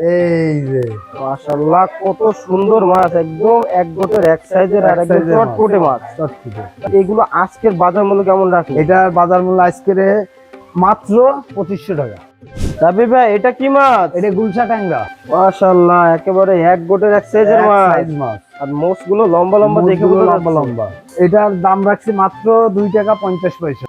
এই যে মাশাআল্লাহ, কত সুন্দর মাছ, একদম এক গোটের এক সাইজের আর একদম চটপটে মাছ। চটপটে। এগুলো আজকের বাজার মূল্য কেমন রাখেন? এটার বাজার মূল্য আজকের মাত্র 2500 টাকা। রাবি ভাই, এটা কি মাছ? এটা গুলশা ট্যাংরা। মাশাআল্লাহ, একেবারে এক গোটের এক সাইজের এক মাছ। সাইজ মাছ। আর মোষ গুলো লম্বা লম্বা দেখে মুখগুলো বোঝা লম্বা যাচ্ছে। লম্বা। এটার দাম রাখছি মাত্র 2 টাকা 50 পয়সা।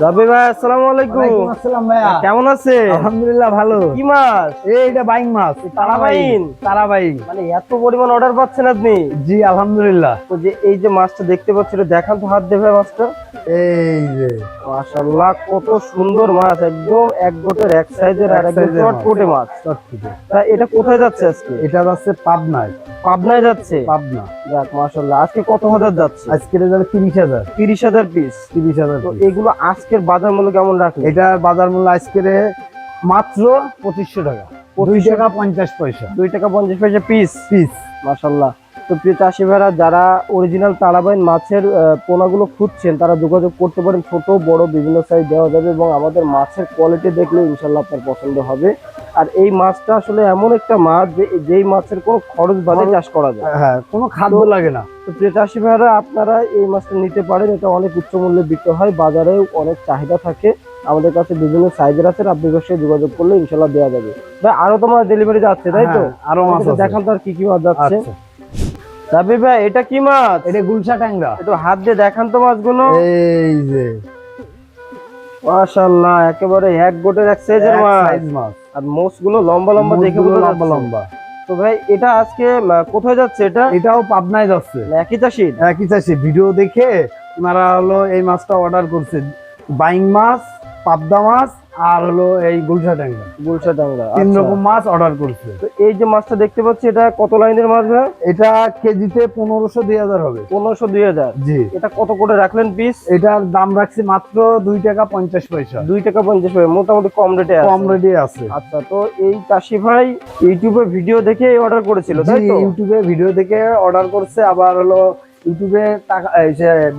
রাবি ভাই, আসসালামু আলাইকুম। ওয়ালাইকুম আসসালাম ভাইয়া। কেমন আছে? আলহামদুলিল্লাহ ভালো। কি মাছ? এইটা বাইং মাছ। তারাবাইন? তারাবাইন। মানে এত পরিমাণ অর্ডার পাচ্ছেন আপনি? জি আলহামদুলিল্লাহ। তো যে এই যে মাছটা দেখতে পাচ্ছি, এটা দেখান তো, হাত দেবে মাছটা। এই যে মাশাআল্লাহ, কত সুন্দর মাছ, একদম এক গোটের এক সাইজের আর এক একদম সাইজের চটপটে মাছ। চটপটে। তা এটা কোথায় যাচ্ছে আজকে? এটা যাচ্ছে পাবনায়। পাবনায় যাচ্ছে? পাবনা। যাক মাশাআল্লাহ, আজকে কত হাজার যাচ্ছে? আজকের যাবে 30,000। 30,000 পিস। 30,000। তো এগুলো আজকের বাজার মূল্য কেমন রাখেন? এটার বাজার মূল্য আজকের মাত্র 2500 টাকা। 2 টাকা 50 পয়সা 2 টাকা 50 পয়সা পিস। পিস। মাশাআল্লাহ। তো প্রিয় চাষি ভাইরা, যারা অরিজিনাল তারাবাইন মাছের পোনাগুলো খুঁজছেন, তারা যোগাযোগ করতে পারেন। ছোট বড় বিভিন্ন সাইজ দেওয়া যাবে এবং আমাদের মাছের কোয়ালিটি দেখলে ইনশাল্লাহ আপনার পছন্দ হবে। আর এই মাছটা আসলে এমন একটা মাছ যে যেই মাছের কোনো খরচ বাদে চাষ করা যায়। হ্যাঁ, কোনো খাদ্য লাগে না। তো প্রিয় চাষি ভাইরা, আপনারা এই মাছটা নিতে পারেন। এটা অনেক উচ্চ মূল্যে বিক্রি হয়, বাজারে অনেক চাহিদা থাকে। আমাদের কাছে বিভিন্ন সাইজের আছে, আপনি অবশ্যই যোগাযোগ করলে ইনশাল্লাহ দেওয়া যাবে। ভাই, আরো তো মাছ ডেলিভারি যাচ্ছে, তাই তো? হ্যাঁ, আরো মাছ আছে। দেখান তো আর কি কি মাছ যাচ্ছে। আচ্ছা। রাবি ভাই, এটা কি মাছ? এটা গুলশা ট্যাংরা। একটু হাত দিয়ে দেখান তো মাছগুলো। এই যে মাশাআল্লাহ, একেবারে এক গোটের এক সাইজের এক মাছ। সাইজ মাছ। আর মোষগুলো লম্বা লম্বা দেখে মুখগুলো বোঝা লম্বা যাচ্ছে। লম্বা। তো ভাই, এটা আজকে কোথায় যাচ্ছে? এটা এটাও পাবনায় যাচ্ছে। একই চাষি? একই চাষি। ভিডিও দেখে ওনারা হলো এই মাছটা অর্ডার করছে। বাইং মাছ, পাবদা মাছ আর হলো এই গুলশা ট্যাংরা। গুলশা টাংরা। 3 রকম মাছ অর্ডার করছে। তো এই যে মাছটা দেখতে পাচ্ছি, এটা কত লাইনের মাছ ভাই? এটা কেজিতে 1500 2000 হবে। 1500 2000। জি। এটা কত করে রাখলেন পিস? এটার দাম রাখছি মাত্র 2 টাকা 50 পয়সা। 2 টাকা 50 পয়সা, মোটামুটি কম রেটে আছে। কম রেটে আছে। আচ্ছা, তো এই চাষি ভাই ইউটিউবে ভিডিও দেখে অর্ডার করেছিল, জি, তাই তো? ইউটিউবে ভিডিও দেখে অর্ডার করছে। আবার হলো ইউটিউবে টাকা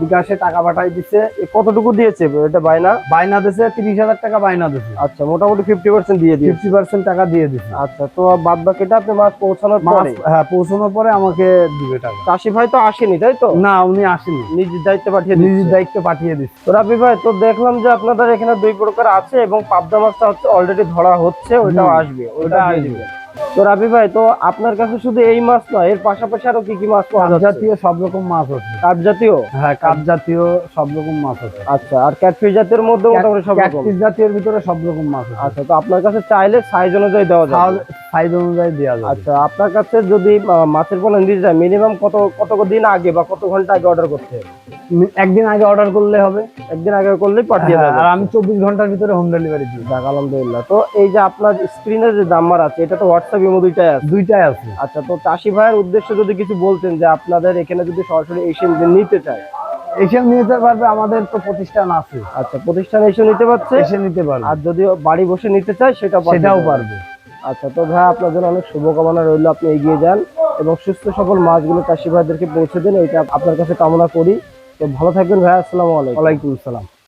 বিকাশে টাকা পাঠাই দিছে। কতটুকু দিয়েছে এটা বায়না? বায়না দিছে 30,000 টাকা বায়না দিছে। আচ্ছা, মোটামুটি 50% দিয়ে দিয়েছে। 50% টাকা দিয়ে দিছে। আচ্ছা, তো বাদ বাকিটা আপনি মাছ পৌঁছানোর মাছ পরে? হ্যাঁ, পৌঁছানোর পরে আমাকে দিবে টাকা। চাষি ভাই তো আসেনি, তাই তো? না, উনি আসেনি। নিজের দায়িত্বে পাঠিয়ে নিজের দিচ্ছে। দায়িত্বে পাঠিয়ে দিচ্ছে। তো রাবি ভাই, তো দেখলাম যে আপনাদের এখানে 2 প্রকার আছে এবং পাবদা মাছটা হচ্ছে অলরেডি ধরা হচ্ছে, ওইটাও আসবে, ওইটা ওটা দিয়ে আসবে। দিবেন। তো রাবি ভাই, তো আপনার কাছে শুধু এই মাছ নয়, এর পাশাপাশি আরো কি কি মাছ পাওয়া কাপ যাচ্ছে? জাতীয় সব রকম মাছ আছে। কাপ জাতীয়? হ্যাঁ, কাপ জাতীয় সব রকম মাছ আছে। আচ্ছা, আর ক্যাটফিশ জাতের মধ্যে মোটামুটি সব রকম? ক্যাটফিশ জাতীয়ের ভিতরে সব রকম মাছ আছে। আচ্ছা, তো আপনার কাছে চাইলে সাইজ অনুযায়ী দেওয়া যাবে? সাইজ অনুযায়ী দেওয়া যাবে। আচ্ছা, আপনার কাছে যদি মাছের পোনা নিতে যায়, মিনিমাম কত দিন আগে বা কত ঘন্টা আগে অর্ডার করতে হবে? একদিন আগে অর্ডার করলে হবে। একদিন আগে করলেই পাঠিয়ে হ্যাঁ, দেবে। আর আমি 24 ঘন্টার ভিতরে হোম ডেলিভারি দিই। যাক আলহামদুলিল্লাহ। তো এই যে আপনার স্ক্রিনের যে নাম্বার আছে, এটা তো হোয়াটসঅ্যাপ ইমো দুইটাই আছে? দুইটাই আছে। আচ্ছা, তো চাষি ভাইয়ের উদ্দেশ্যে যদি কিছু বলতেন, যে আপনাদের এখানে যদি সরাসরি এসে নিতে চায়? এসে নিতে পারবে, আমাদের তো প্রতিষ্ঠান আছে। আচ্ছা, প্রতিষ্ঠান এসে নিতে পারছে, এসে নিতে পারবে। আর যদি বাড়ি বসে নিতে চায় সেটাও পারবে। আচ্ছা, তো ভাই আপনার জন্য অনেক শুভকামনা রইল, আপনি এগিয়ে যান এবং সুস্থ সফল মাছগুলো চাষি ভাইদেরকে পৌঁছে দেন, এটা আপনার কাছে কামনা করি। তো ভালো থাকবেন ভাই, আসসালামু আলাইকুম। ওয়ালাইকুম আসসালাম।